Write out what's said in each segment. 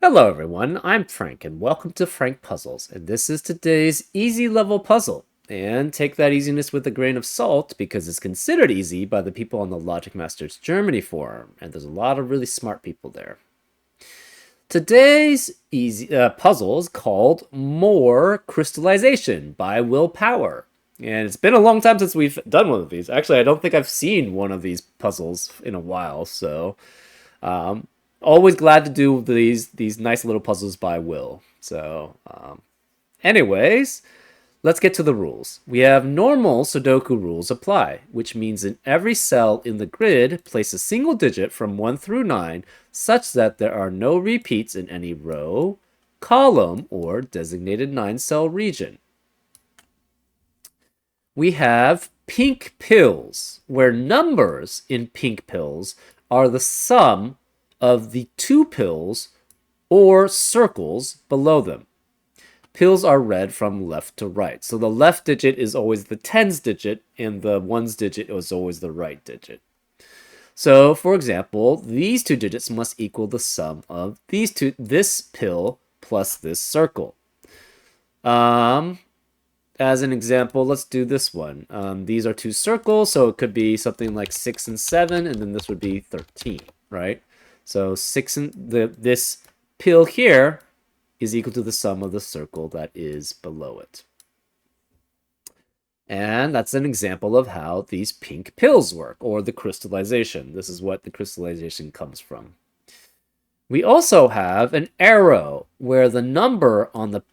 Hello everyone, I'm Frank and welcome to Frank Puzzles, and this is today's easy level puzzle. And take that easiness with a grain of salt because it's considered easy by the people on the Logic Masters Germany forum, and there's a lot of really smart people there. Today's easy puzzle is called More Crystallization by Will Power. And it's been a long time since we've done one of these. Actually, I don't think I've seen one of these puzzles in a while, so um, always glad to do these nice little puzzles by Will. So, anyways, let's get to the rules. We have normal Sudoku rules apply, which means in every cell in the grid, place a single digit from 1 through 9 such that there are no repeats in any row, column, or designated 9-cell region. We have pink pills, where numbers in pink pills are the sum of the two pills or circles below them. Pills are read from left to right. So the left digit is always the tens digit, and the ones digit is always the right digit. So, for example, these two digits must equal the sum of this pill plus this circle. As an example, let's do this one. These are two circles, so it could be something like 6 and 7, and then this would be 13, right? So this pill here is equal to the sum of the circle that is below it. And that's an example of how these pink pills work, or the crystallization. This is what the crystallization comes from. We also have an arrow where the number on the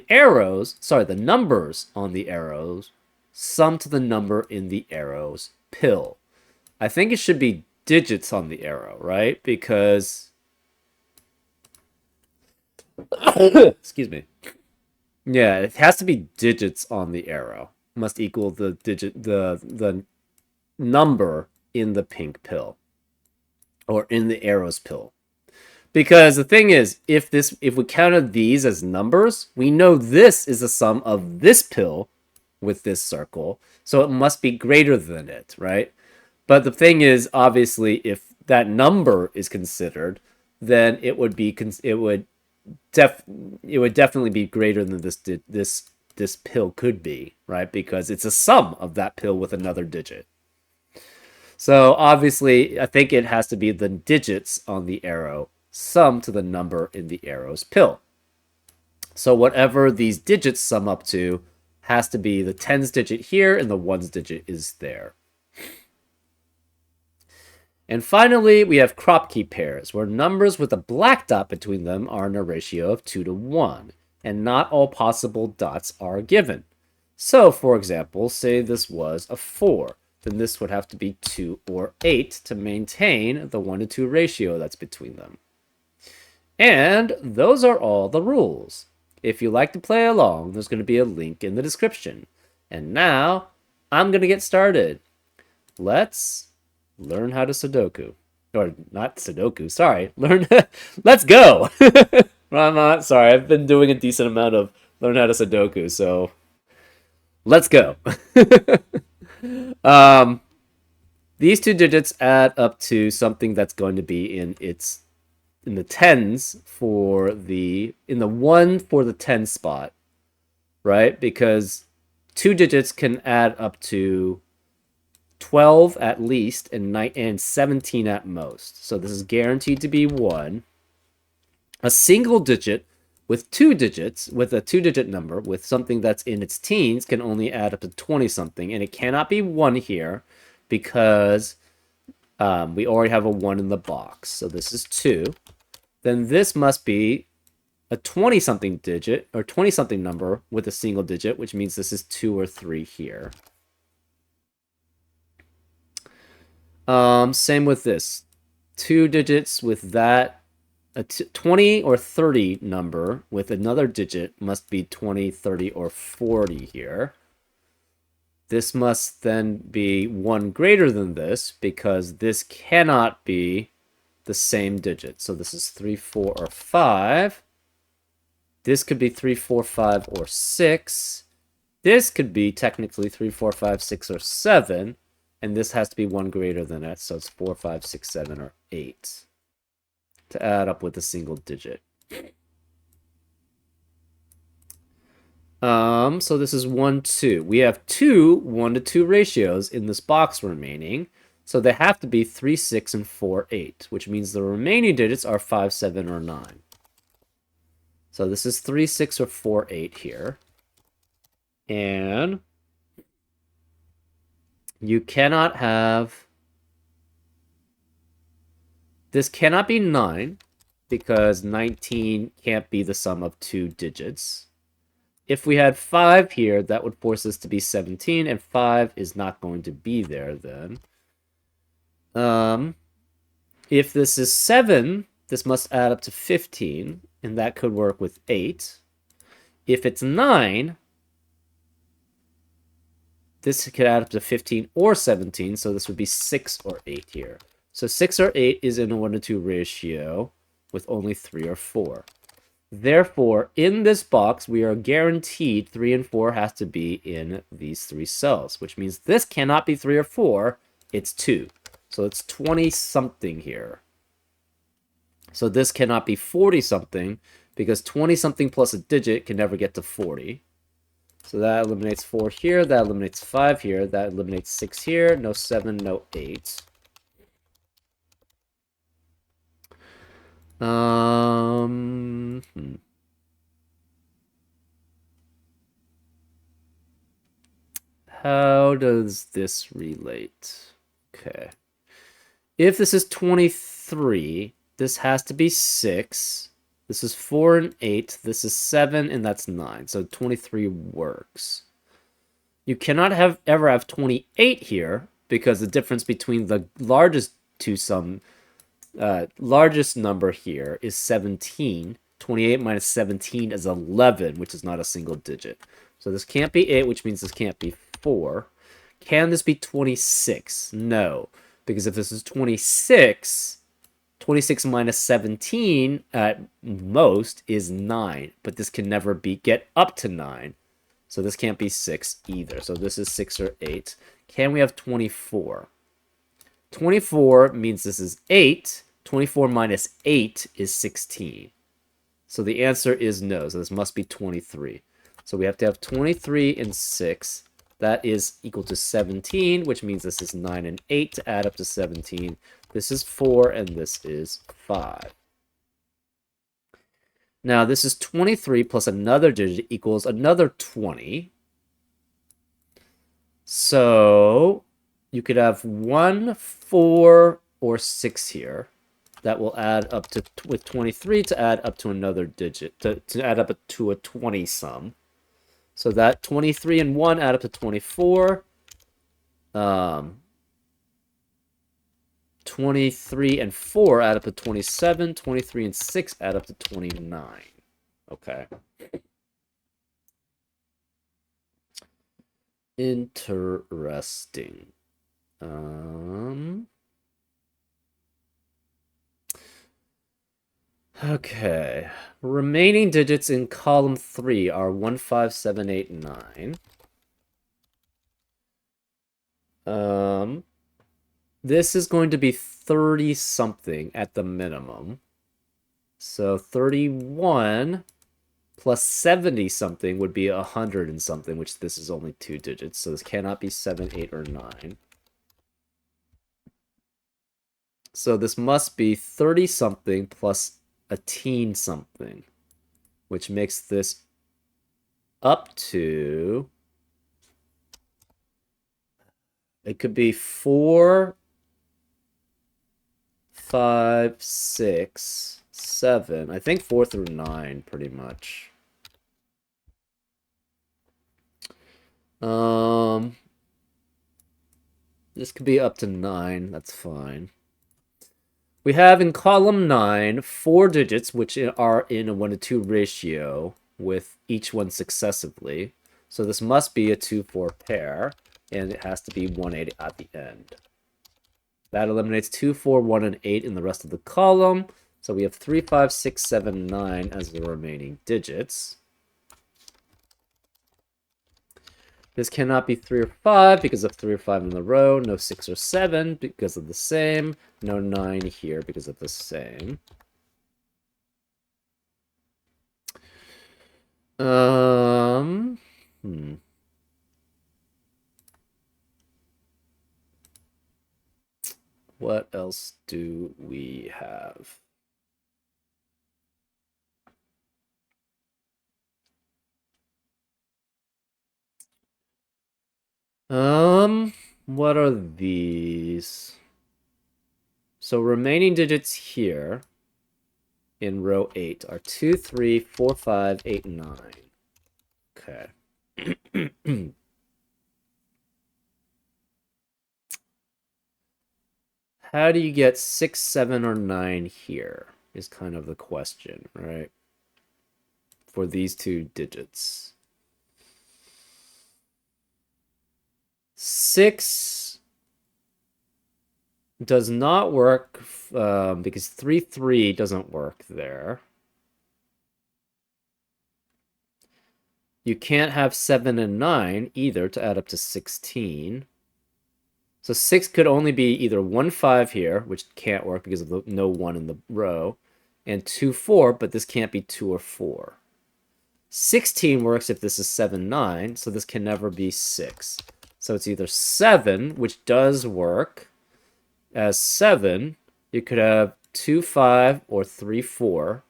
arrows, the numbers on the arrows sum to the number in the arrow's pill. I think it should be digits on the arrow, right? Because excuse me. Yeah, it has to be digits on the arrow. It must equal the number in the pink pill or in the arrow's pill. Because the thing is, if we counted these as numbers, we know this is the sum of this pill with this circle, so it must be greater than it, right? But the thing is, obviously, if that number is considered, then it would definitely be greater than this pill could be, right? Because it's a sum of that pill with another digit. So obviously, I think it has to be the digits on the arrow sum to the number in the arrow's pill. So whatever these digits sum up to has to be the tens digit here and the ones digit is there. And finally, we have crop key pairs, where numbers with a black dot between them are in a ratio of 2 to 1, and not all possible dots are given. So, for example, say this was a 4, then this would have to be 2 or 8 to maintain the 1 to 2 ratio that's between them. And those are all the rules. If you like to play along, there's going to be a link in the description. And now, I'm going to get started. Let's learn how to Sudoku. Or not Sudoku, sorry. Let's go! I'm not, sorry, I've been doing a decent amount of learn how to Sudoku, so let's go. These two digits add up to something that's going to be in the tens in the 1 for the 10 spot, right? Because two digits can add up to 12 at least and 17 at most. So this is guaranteed to be 1. A single digit with two digits, with a two-digit number, with something that's in its teens, can only add up to 20-something, and it cannot be 1 here because we already have a 1 in the box. So this is 2. Then this must be a 20-something digit, or 20-something number with a single digit, which means this is 2 or 3 here. Same with this. Two digits with that. A 20 or 30 number with another digit must be 20, 30, or 40 here. This must then be 1 greater than this because this cannot be the same digit. So this is 3, 4, or 5. This could be 3, 4, 5, or 6. This could be technically 3, 4, 5, 6, or 7. And this has to be 1 greater than that. So it's 4, 5, 6, 7, or 8 to add up with a single digit. So this is 1, 2. We have two 1 to 2 ratios in this box remaining. So they have to be 3, 6, and 4, 8, which means the remaining digits are 5, 7, or 9. So this is 3, 6, or 4, 8 here. And you cannot have... This cannot be 9, because 19 can't be the sum of two digits. If we had 5 here, that would force this to be 17, and 5 is not going to be there then. If this is 7, this must add up to 15, and that could work with 8. If it's 9, this could add up to 15 or 17, so this would be 6 or 8 here. So 6 or 8 is in a 1 to 2 ratio with only 3 or 4. Therefore, in this box, we are guaranteed 3 and 4 has to be in these 3 cells, which means this cannot be 3 or 4, it's 2. So it's 20-something here. So this cannot be 40-something, because 20-something plus a digit can never get to 40. So that eliminates 4 here, that eliminates 5 here, that eliminates 6 here, no 7, no 8. How does this relate? Okay. If this is 23, this has to be 6. This is 4 and 8. This is 7, and that's 9. So 23 works. You cannot ever have 28 here, because the difference between the largest largest number here is 17. 28 minus 17 is 11, which is not a single digit. So this can't be 8, which means this can't be 4. Can this be 26? No, because if this is 26, 26 minus 17 at most is 9, but this can never get up to 9. So this can't be 6 either. So this is 6 or 8. Can we have 24? 24 means this is 8. 24 minus 8 is 16. So the answer is no. So this must be 23. So we have to have 23 and 6. That is equal to 17, which means this is 9 and 8 to add up to 17. This is 4, and this is 5. Now, this is 23 plus another digit equals another 20. So you could have 1, 4, or 6 here. That will add up to, with 23, to add up to another digit, to add up to a 20 sum. So that 23 and 1 add up to 24. 23 and 4 add up to 27. 23 and 6 add up to 29. Okay. Interesting. Okay. Remaining digits in column 3 are 1, 5, 7, 8, 9. This is going to be 30-something at the minimum. So 31 plus 70-something would be 100 and something, which this is only 2 digits. So this cannot be 7, 8, or 9. So this must be 30-something plus a teen something, which makes this up to... It could be 4, 5, 6, 7. I think 4 through 9, pretty much. This could be up to 9. That's fine. We have in column 9 4 digits, which are in a 1 to 2 ratio with each one successively. So this must be a 2-4 pair, and it has to be 1, 8 at the end. That eliminates 2, 4, 1, and 8 in the rest of the column. So we have 3, 5, 6, 7, 9 as the remaining digits. This cannot be 3 or 5 because of 3 or 5 in the row. No 6 or 7 because of the same. No 9 here because of the same. Hmm. What else do we have? What are these? So remaining digits here in row 8 are 2, 3, 4, 5, 8, 9. Okay. How do you get 6, 7, or 9 here is kind of the question, right? For these two digits. 6 does not work because 3, 3 doesn't work there. You can't have 7 and 9 either to add up to 16. So 6 could only be either 1, 5 here, which can't work because of the no 1 in the row, and 2, 4, but this can't be 2 or 4. 16 works if this is 7, 9, so this can never be 6. So it's either 7, which does work as 7. You could have 2, 5, or 3, 4.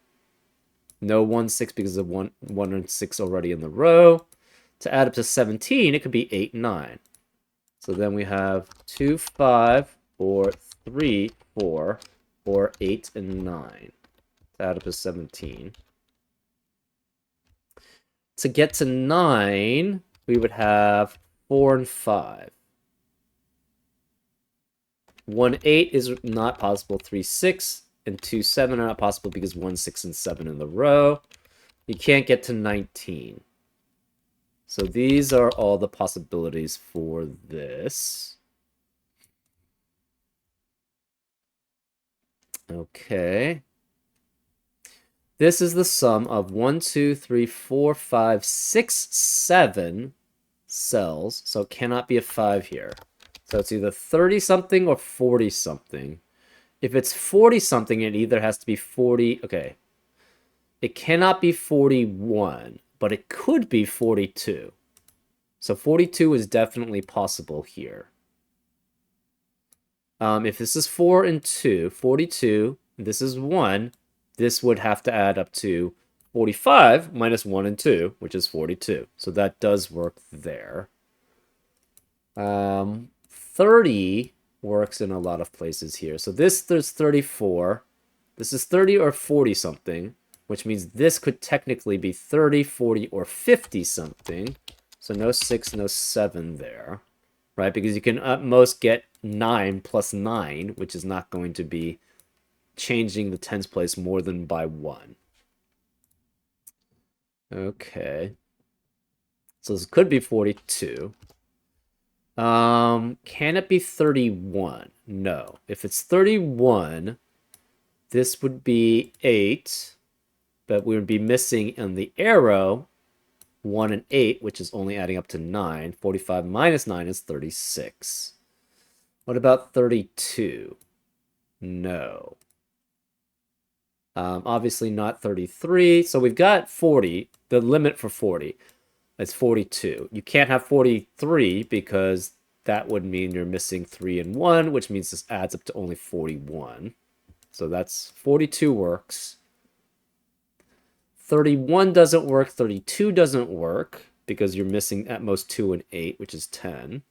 No 1, 6 because of 1 and 6 already in the row. To add up to 17, it could be 8, 9. So then we have 2, 5, or 3, 4, or 8 and 9. To add up to 17. To get to 9, we would have 4 and 5. 1, 8 is not possible. 3, 6, and 2, 7 are not possible because 1, 6, and 7 in the row. You can't get to 19. So these are all the possibilities for this. Okay. This is the sum of 1, 2, 3, 4, 5, 6, 7 cells. So it cannot be a 5 here. So it's either 30-something or 40-something. If it's 40-something, it either has to be 40... Okay. It cannot be 41, but it could be 42. So 42 is definitely possible here. If this is 4 and 2, 42, this is 1, this would have to add up to 45 minus 1 and 2, which is 42. So that does work there. 30 works in a lot of places here. So there's 34. This is 30 or 40 something, which means this could technically be 30, 40, or 50 something. So no 6, no 7 there, right? Because you can at most get 9 plus 9, which is not going to be changing the tens place more than by 1. Okay. So this could be 42. Can it be 31? No. If it's 31, this would be 8, but we would be missing in the arrow 1 and 8, which is only adding up to 9. 45 minus 9 is 36. What about 32? No. Obviously not 33. So we've got 40. The limit for 40 is 42. You can't have 43 because that would mean you're missing 3 and 1, which means this adds up to only 41. So that's 42 works. 31 doesn't work. 32 doesn't work because you're missing at most 2 and 8, which is 10.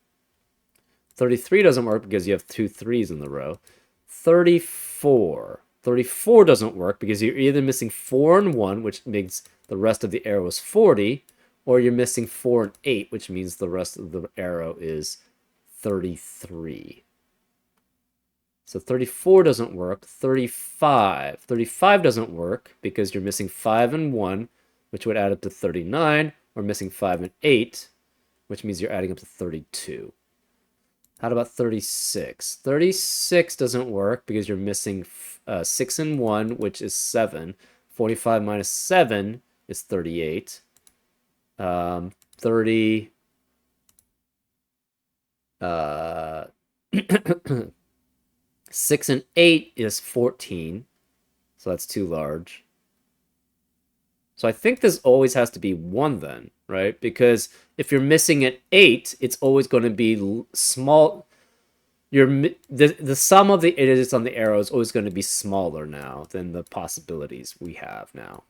33 doesn't work because you have 2 3s in the row. 34. 34 doesn't work because you're either missing 4 and 1, which makes the rest of the arrow is 40, or you're missing 4 and 8, which means the rest of the arrow is 33. So 34 doesn't work. 35. 35 doesn't work because you're missing 5 and 1, which would add up to 39, or missing 5 and 8, which means you're adding up to 32. How about 36? 36 doesn't work because you're missing 6 and 1, which is 7. 45 minus 7 is 38. 30... 6 and 8 is 14. So that's too large. So I think this always has to be 1 then. right? Because if you're missing an 8, it's always going to be small. The sum of the digits on the arrow is always going to be smaller now than the possibilities we have now.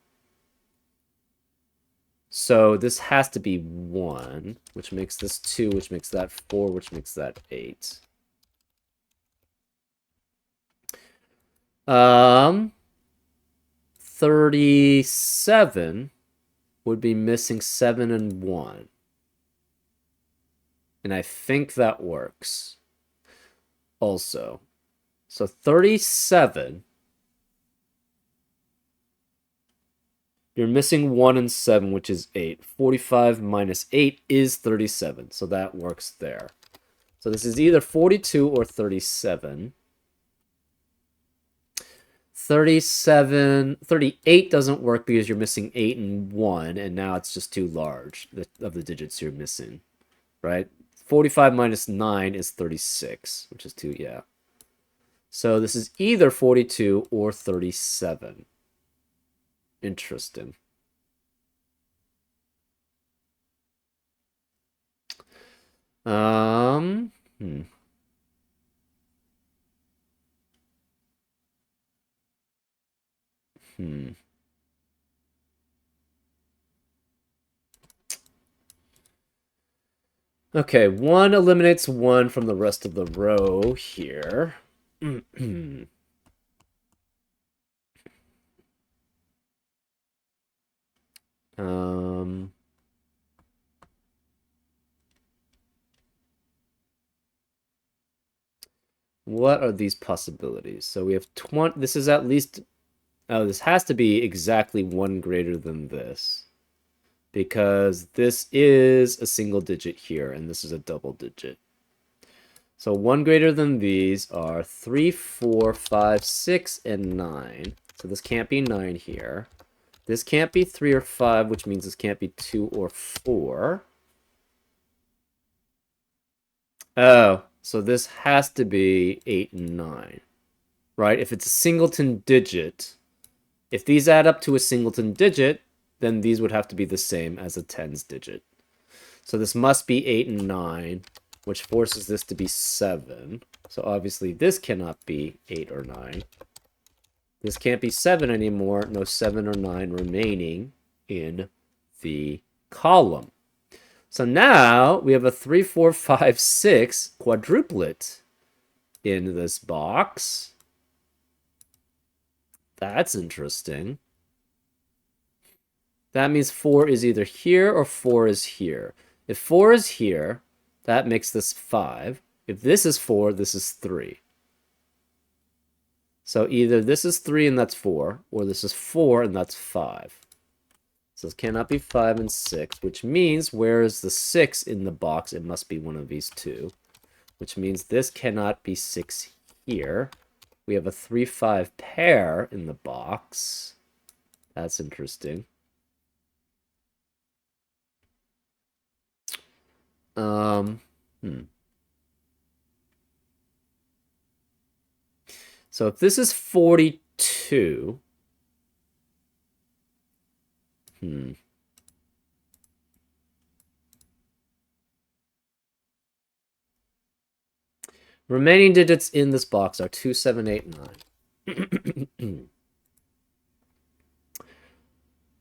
So this has to be 1, which makes this 2, which makes that 4, which makes that 8. 37 would be missing 7 and 1. And I think that works. Also. So 37. You're missing 1 and 7, which is 8. 45 minus 8 is 37. So that works there. So this is either 42 or 37. 38 doesn't work because you're missing 8 and 1, and now it's just too large of the digits you're missing, right? 45 minus 9 is 36, which is 2, yeah. So this is either 42 or 37. Interesting. Hmm. Okay, 1 eliminates 1 from the rest of the row here. What are these possibilities? So we have 20. This is at least. Oh, this has to be exactly 1 greater than this. Because this is a single digit here, and this is a double digit. So 1 greater than these are 3, 4, 5, 6, and 9. So this can't be 9 here. This can't be 3 or 5, which means this can't be 2 or 4. Oh, so this has to be 8 and 9, right? If it's a singleton digit, if these add up to a singleton digit, then these would have to be the same as a tens digit. So this must be 8 and 9, which forces this to be 7. So obviously this cannot be 8 or 9. This can't be 7 anymore. No 7 or 9 remaining in the column. So now we have a 3, 4, 5, 6 quadruplet in this box. That's interesting. That means 4 is either here or 4 is here. If 4 is here, that makes this 5. If this is 4, this is 3. So either this is 3 and that's 4, or this is 4 and that's 5. So this cannot be 5 and 6, which means where is the 6 in the box? It must be one of these two, which means this cannot be 6 here. We have a 3, 5 pair in the box. That's interesting. So if this is 42, remaining digits in this box are 2, 7, 8, 9.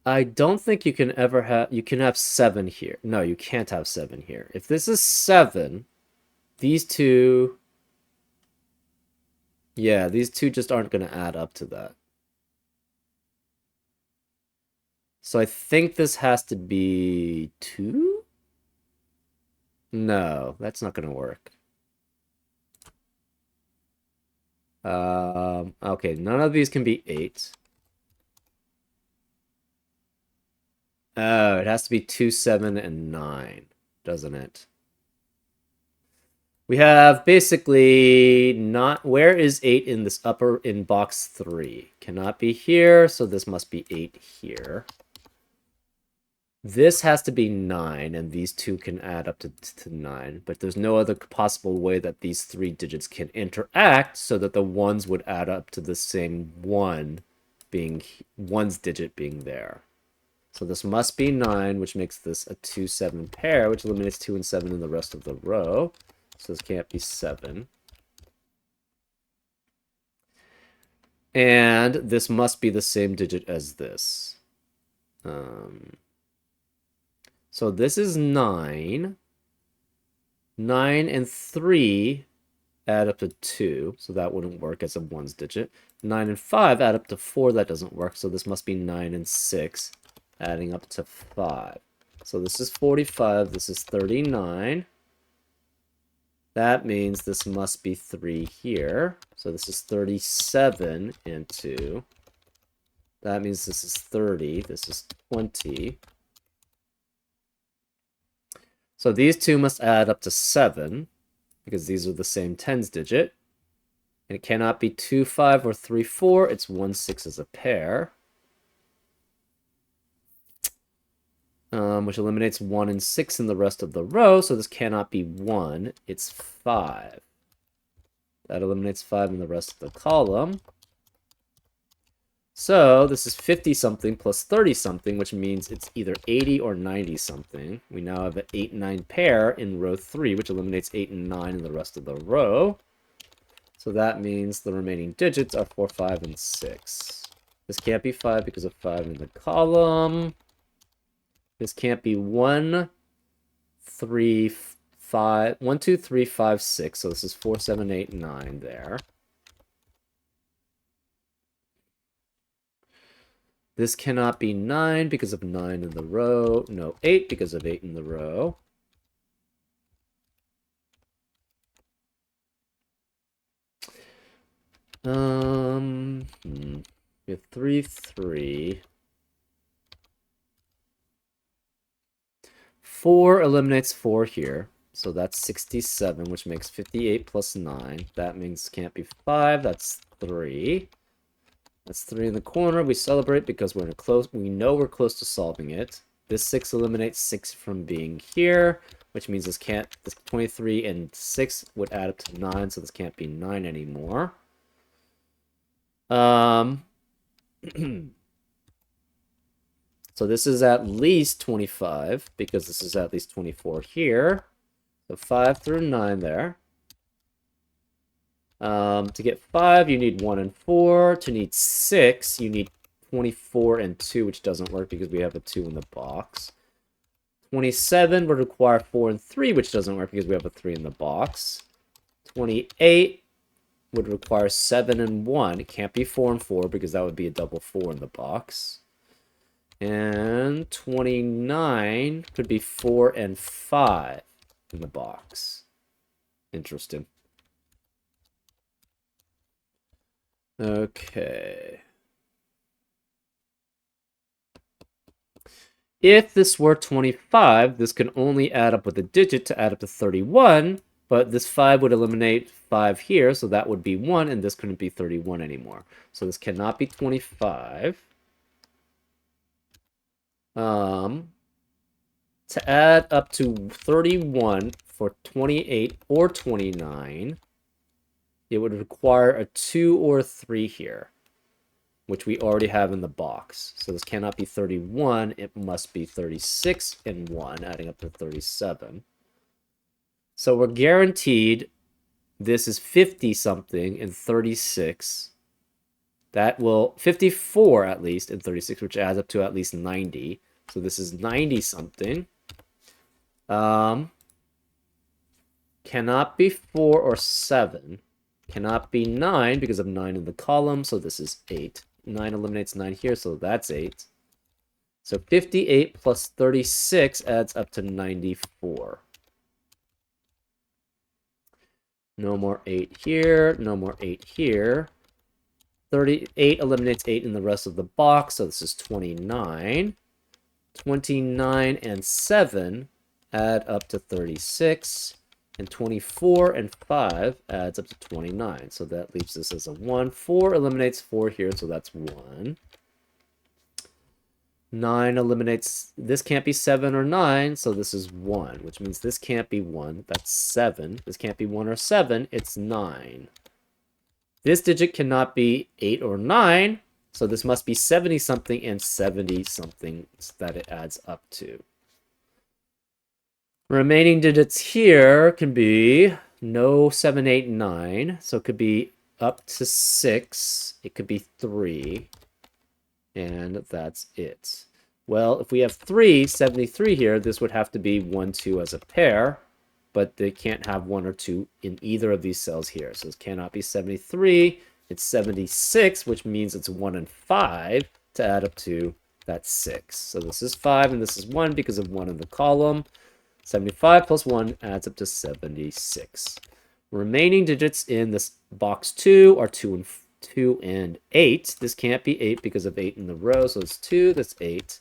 I don't think you can ever have... You can have 7 here. No, you can't have 7 here. If this is 7, these two... Yeah, these two just aren't going to add up to that. So I think this has to be 2? No, that's not going to work. Okay, none of these can be 8. Oh, it has to be 2, 7, and 9, doesn't it? We have basically not... Where is 8 in this upper... in box 3? Cannot be here, so this must be 8 here. This has to be 9, and these two can add up to 9. But there's no other possible way that these 3 digits can interact so that the ones would add up to the same 1 being... one's digit being there. So this must be 9, which makes this a 2, 7 pair, which eliminates 2 and 7 in the rest of the row. So this can't be 7. And this must be the same digit as this. So this is 9. 9 and 3 add up to 2, so that wouldn't work as a ones digit. 9 and 5 add up to 4, that doesn't work, so this must be 9 and 6, adding up to 5. So this is 45, this is 39. That means this must be 3 here. So this is 37 and 2. That means this is 30, this is 20. So these two must add up to 7, because these are the same tens digit. And it cannot be 2, 5, or 3, 4. It's 1, 6 as a pair. Which eliminates 1 and 6 in the rest of the row, so this cannot be 1. It's 5. That eliminates 5 in the rest of the column. So this is 50-something plus 30-something, which means it's either 80 or 90-something. We now have an 8 and 9 pair in row 3, which eliminates 8 and 9 in the rest of the row. So that means the remaining digits are 4, 5, and 6. This can't be 5 because of 5 in the column. This can't be 1, 3, 5, 1, 2, 3, 5, 6. So this is 4, 7, 8, 9 there. This cannot be 9 because of 9 in the row. No, 8 because of 8 in the row. We have 3, 3. 4 eliminates 4 here. So that's 67, which makes 58 plus 9. That means it can't be 5. That's 3. That's 3 in the corner. We celebrate because we're in a close. We know we're close to solving it. This 6 eliminates 6 from being here, which means this 23 and 6 would add up to 9, so this can't be 9 anymore. So this is at least 25, because this is at least 24 here. So 5 through 9 there. To get 5, you need 1 and 4. To need 6, you need 24 and 2, which doesn't work because we have a 2 in the box. 27 would require 4 and 3, which doesn't work because we have a 3 in the box. 28 would require 7 and 1. It can't be 4 and 4 because that would be a double 4 in the box. And 29 could be 4 and 5 in the box. Interesting. Okay. If this were 25, this can only add up with a digit to add up to 31, but this 5 would eliminate 5 here, so that would be 1, and this couldn't be 31 anymore. So this cannot be 25. To add up to 31 for 28 or 29, it would require a 2 or a 3 here, which we already have in the box. So this cannot be 31, it must be 36 and 1, adding up to 37. So we're guaranteed this is 50-something and 36. That will 54 at least in 36, which adds up to at least 90. So this is 90-something. Cannot be 4 or 7. Cannot be 9 because of 9 in the column, so this is 8. 9 eliminates 9 here, so that's 8. So 58 plus 36 adds up to 94. No more 8 here, no more 8 here. 38 eliminates 8 in the rest of the box, so this is 29. 29 and 7 add up to 36. And 24 and 5 adds up to 29. So that leaves this as a 1. 4 eliminates 4 here, so that's 1. 9 eliminates... This can't be 7 or 9, so this is 1, which means this can't be 1. That's 7. This can't be 1 or 7. It's 9. This digit cannot be 8 or 9, So this must be 70 something and 70 something that it adds up to. Remaining digits here can be no 7, 8, 9. So it could be up to 6. It could be 3. And that's it. Well, if we have 73 here, this would have to be 1, 2 as a pair. But they can't have 1 or 2 in either of these cells here. So it cannot be 73. It's 76, which means it's 1 and 5 to add up to that 6. So this is 5 and this is 1 because of 1 in the column. 75 plus 1 adds up to 76. Remaining digits in this box 2 are 2 and 8. This can't be 8 because of 8 in the row, so it's 2, that's 8.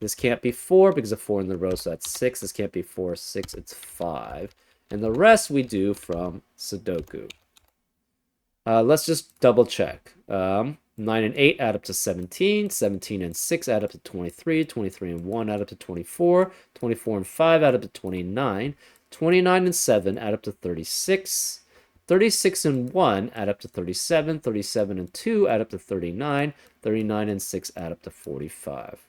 This can't be 4 because of 4 in the row, so that's 6. This can't be 4, 6, it's 5. And the rest we do from Sudoku. Let's just double check. 9 and 8 add up to 17. 17 and 6 add up to 23. 23 and 1 add up to 24. 24 and 5 add up to 29. 29 and 7 add up to 36. 36 and 1 add up to 37. 37 and 2 add up to 39. 39 and 6 add up to 45.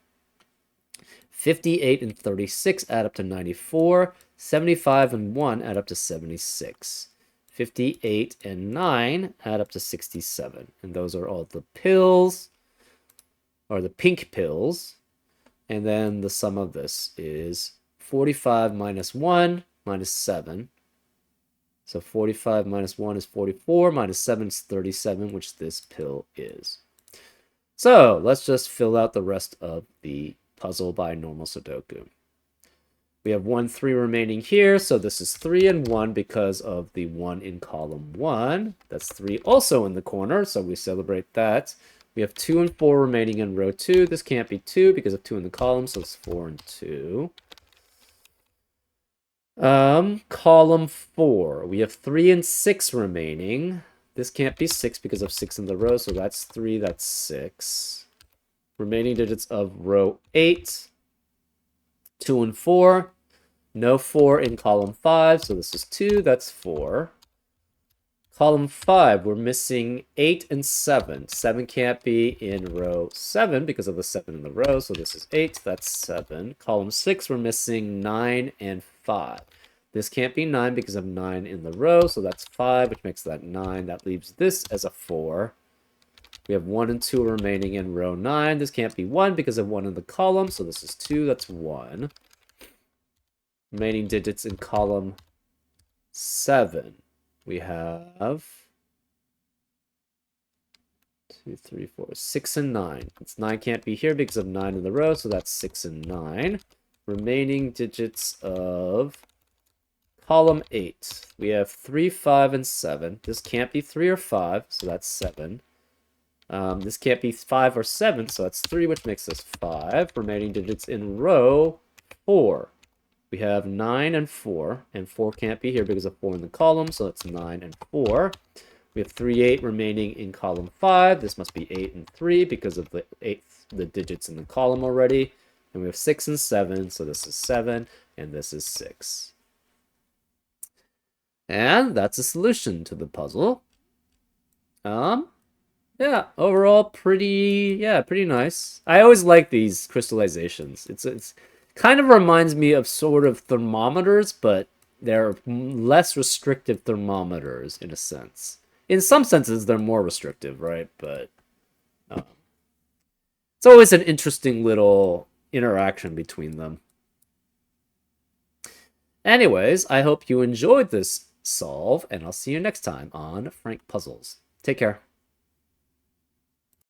58 and 36 add up to 94. 75 and 1 add up to 76. 58 and 9 add up to 67. And those are all the pills, or the pink pills. And then the sum of this is 45 minus 1 minus 7. So 45 minus 1 is 44, minus 7 is 37, which this pill is. So let's just fill out the rest of the puzzle by normal Sudoku. We have 1, 3 remaining here, so this is 3 and 1 because of the 1 in column 1. That's 3 also in the corner, so we celebrate that. We have 2 and 4 remaining in row 2. This can't be 2 because of 2 in the column, so it's 4 and 2. Column 4. We have 3 and 6 remaining. This can't be 6 because of 6 in the row, so that's 3, that's 6. Remaining digits of row 8. 2 and 4. No 4 in column 5, so this is 2, that's 4. Column 5, we're missing 8 and 7. 7 can't be in row 7 because of the 7 in the row, so this is 8, that's 7. Column 6, we're missing 9 and 5. This can't be 9 because of 9 in the row, so that's 5, which makes that 9. That leaves this as a 4. We have 1 and 2 remaining in row 9. This can't be 1 because of 1 in the column, so this is 2, that's 1. Remaining digits in column 7. We have 2, 3, 4, 6 and 9. It's 9 can't be here because of 9 in the row, so that's 6 and 9. Remaining digits of column 8. We have 3, 5, and 7. This can't be 3 or 5, so that's 7. This can't be 5 or 7, so that's 3, which makes this 5. Remaining digits in row 4. We have 9 and 4, and 4 can't be here because of 4 in the column, so it's 9 and 4. We have 3, 8 remaining in column 5. This must be 8 and 3 because of the digits in the column already. And we have 6 and 7, so this is 7, and this is 6. And that's a solution to the puzzle. Yeah, overall pretty nice. I always like these crystallizations. It's kind of reminds me of sort of thermometers, but they're less restrictive thermometers in a sense. In some senses, they're more restrictive, right? But it's always an interesting little interaction between them. Anyways, I hope you enjoyed this solve, and I'll see you next time on Frank Puzzles. Take care.